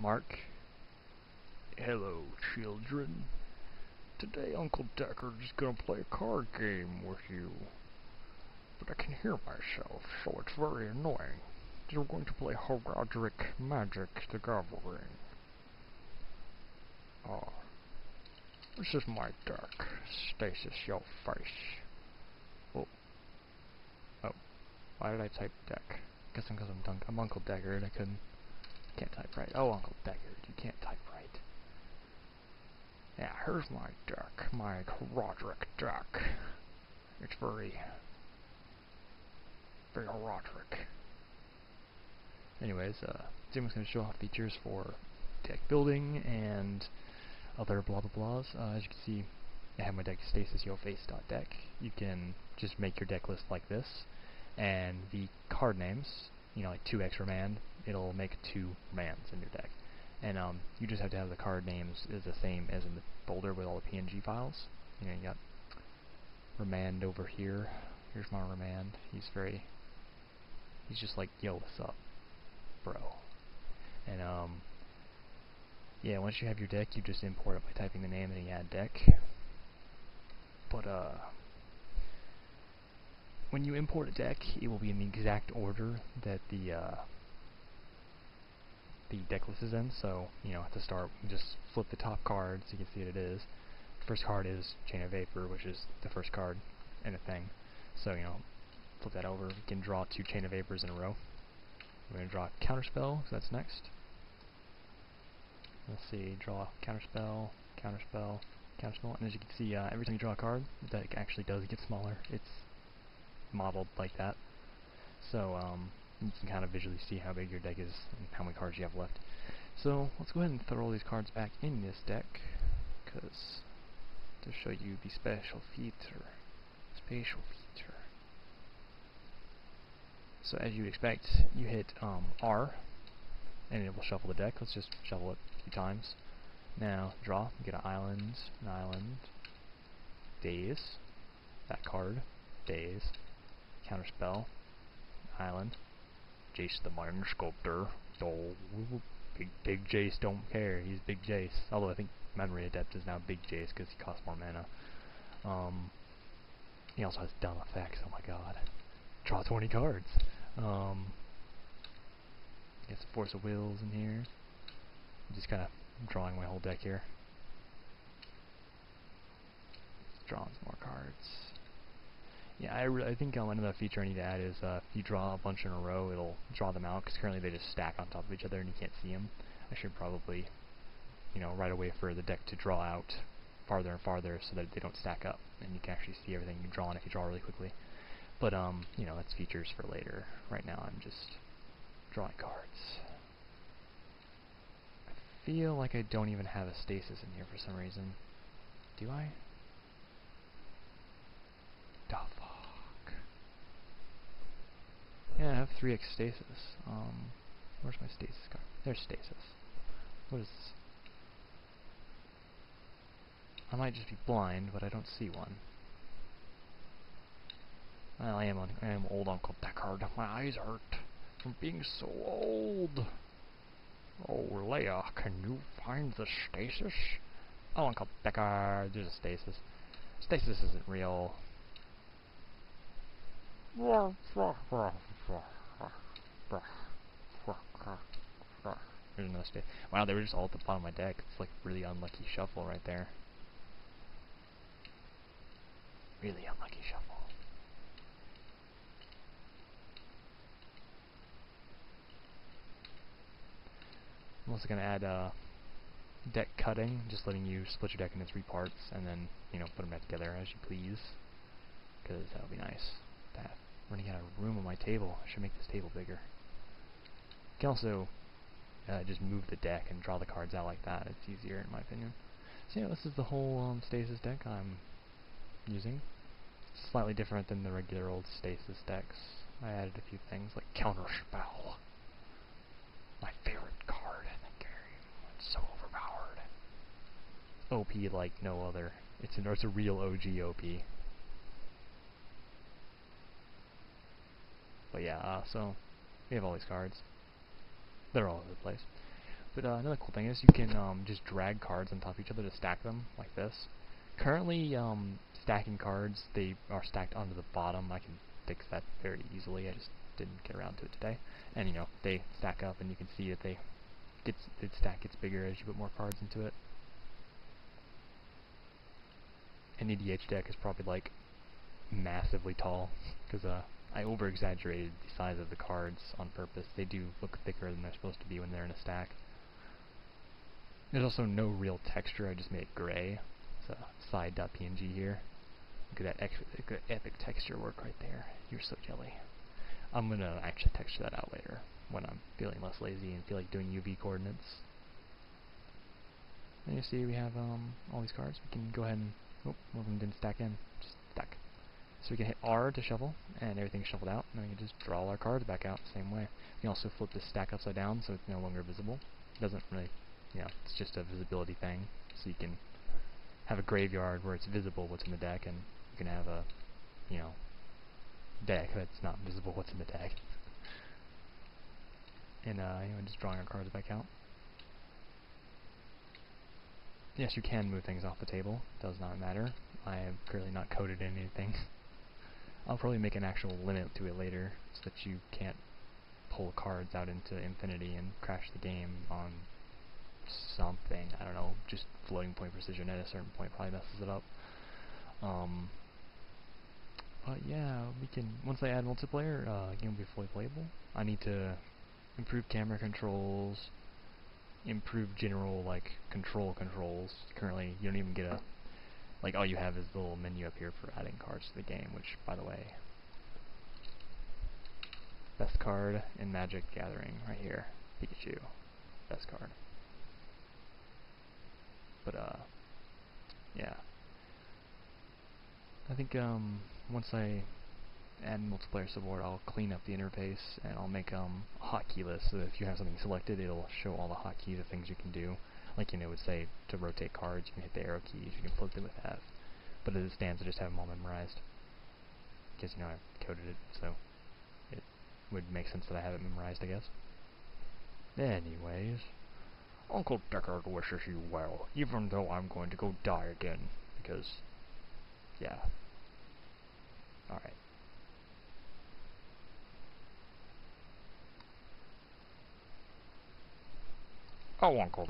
Mark. Hello, children. Today Uncle Decker is gonna play a card game with you. But I can hear myself, so it's very annoying. We're going to play Roderick Magic the Gathering. Oh, this is my deck. Stasis your face. Oh. Oh. Why did I type deck? Guessing because I'm Uncle Decker and I can't type right. Oh, Uncle Decker, you can't type right. Yeah, here's my deck, my Roderick deck. It's very Roderick. Anyways, I'm just going to show off features for deck building and other blah blah blahs. As you can see, I have my deck stasisyourface.deck. You can just make your deck list like this, and the card names, like 2 extra remand, it'll make 2 remands in your deck. And you just have to have the card names is the same as in the folder with all the PNG files. You got remand over here. Here's my remand. He's just like, yo, what's up, bro? And yeah, once you have your deck, you just import it by typing the name and you add deck. But when you import a deck, it will be in the exact order that the deck list is in. So, at the start, you just flip the top card so you can see what it is. The first card is Chain of Vapor, which is the first card in a thing. So, flip that over. You can draw 2 Chain of Vapors in a row. We're going to draw Counterspell, so that's next. Let's see, draw Counterspell, Counterspell, Counterspell, and as you can see, every time you draw a card, the deck actually does get smaller. It's modeled like that. So, you can kind of visually see how big your deck is and how many cards you have left. So, let's go ahead and throw all these cards back in this deck, because to show you the special feature. So, as you'd expect, you hit R, and it will shuffle the deck. Let's just shuffle it a few times. Now, draw, you get an island, Daze, that card, Daze, Counterspell, island, Jace the Mind Sculptor. Oh, big Jace don't care. He's Big Jace. Although I think Memory Adept is now Big Jace because he costs more mana. He also has dumb effects. Oh my god. Draw 20 cards. Get some Force of Wills in here. I'm just kind of drawing my whole deck here. Drawing some more cards. Yeah, I think another feature I need to add is if you draw a bunch in a row, it'll draw them out, because currently they just stack on top of each other and you can't see them. I should probably, write a way for the deck to draw out farther and farther so that they don't stack up, and you can actually see everything you draw if you draw really quickly. But, that's features for later. Right now I'm just drawing cards. I feel like I don't even have a stasis in here for some reason. Do I? Yeah, I have 3x stasis. Where's my stasis card? There's stasis. What is this? I might just be blind, but I don't see one. Well, I am old Uncle Deckard. My eyes hurt from being so old. Oh, Leia, can you find the stasis? Oh, Uncle Deckard, there's a stasis. Stasis isn't real. There's another stasis. Wow, they were just all at the bottom of my deck. It's like really unlucky shuffle right there. Really unlucky shuffle. I'm also going to add deck cutting, just letting you split your deck into 3 parts and then, put them back together as you please. Because that would be nice. Running out of room on my table. I should make this table bigger. You can also just move the deck and draw the cards out like that. It's easier in my opinion. So yeah, this is the whole stasis deck I'm using. It's slightly different than the regular old stasis decks. I added a few things like Counterspell. My favorite card in the game. It's so overpowered. OP like no other. It's a real OG OP. But yeah, so we have all these cards. They're all over the place. But another cool thing is you can just drag cards on top of each other to stack them like this. Currently, stacking cards, they are stacked onto the bottom. I can fix that very easily. I just didn't get around to it today. And you know, they stack up, and you can see that the stack gets bigger as you put more cards into it. An EDH deck is probably like massively tall because I over-exaggerated the size of the cards on purpose. They do look thicker than they're supposed to be when they're in a stack. There's also no real texture. I just made it gray. It's a side.png here. Look at that epic texture work right there. You're so jelly. I'm gonna actually texture that out later when I'm feeling less lazy and feel like doing UV coordinates. And you see we have all these cards. We can go ahead and one of them didn't stack in. Just stack. So we can hit R to shuffle, and everything's shuffled out, and then we can just draw all our cards back out the same way. You can also flip this stack upside down so it's no longer visible. It doesn't really, you know, it's just a visibility thing. So you can have a graveyard where it's visible what's in the deck, and you can have a, you know, deck that's not visible what's in the deck. And anyway, just drawing our cards back out. Yes, you can move things off the table. Does not matter. I am currently not coded in anything. I'll probably make an actual limit to it later, so that you can't pull cards out into infinity and crash the game on something. I don't know, just floating point precision at a certain point probably messes it up. But yeah, we can, once I add multiplayer, the game will be fully playable. I need to improve camera controls, improve general, like, controls. Currently, you don't even get a, like, all you have is the little menu up here for adding cards to the game, which, by the way, best card in Magic Gathering, right here, Pikachu, best card. But, yeah. I think, once I add multiplayer support, I'll clean up the interface, and I'll make a hotkey list, so that if you have something selected, it'll show all the hotkeys of things you can do. Like, you know, it would say to rotate cards, you can hit the arrow keys, you can flip them with F. But as it stands, I just have them all memorized. Because, you know, I coded it, so it would make sense that I have it memorized, I guess. Anyways, Uncle Deckard wishes you well, even though I'm going to go die again, because, yeah. Alright. Oh, Uncle.